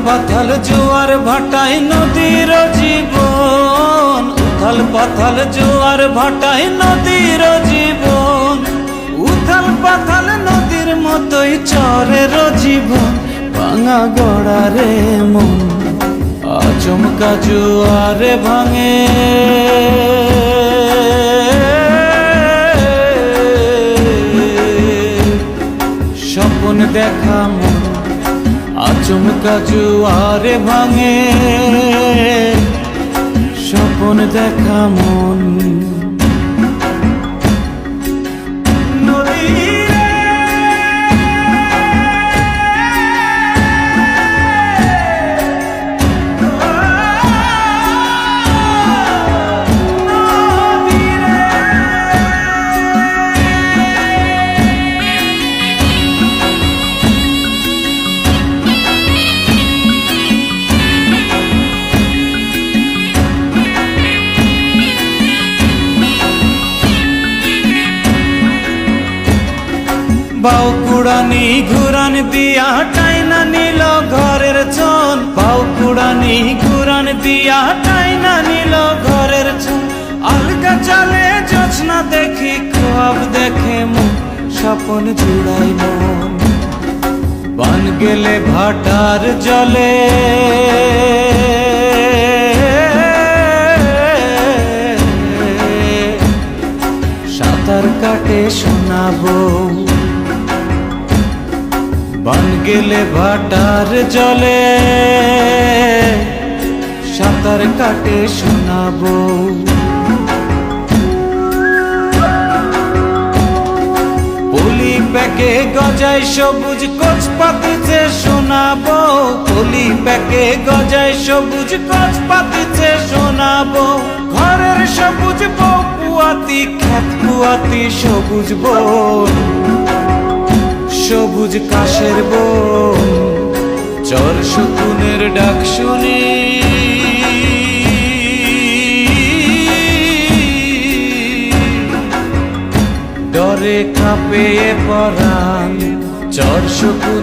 পাথাল জোয়ার ভাটায় নদীর জীবন, উথাল পাথাল জোয়ার ভাটায় নদীর জীবন, উথাল পাথাল নদীর মতোই চরের জীবন। ভাঙা গড়ারে মন আচমকা জোয়ারে ভাঙে, স্বপ্ন দেখা মন আচমকা জোয়ারে ভাঙে, স্বপ্ন দেখা মন। বাউ কুড়ানি ঘুরান দিয়া টাইনা নিল ঘরের চন, বাউ কুড়ানি ঘুরান দিয়া টাইনা নিল ঘরের চন। আলগা চালে জোছনা দেখি খোয়াব দেখে মন, স্বপন জুড়াই মন। বান গেলে ভাটার জলে সাঁতার কাটে শোনাবো, বান গেলে ভাটার জলে সাঁতার কাটে শোনাবো। পলি প্যাকে গজায় সবুজ কচ পাতিছে শোনাবো, পলি প্যাকে গজায় সবুজ কচ পাতিছে শোনাবো। ঘরের সবুজ বউ পুয়াতি খ্যাত পুয়াতি সবুজ বন, সবুজ কাশের বন। চর শকুনের ডাক শুনি ডরে কাঁপে পরাণ, চর শকুনের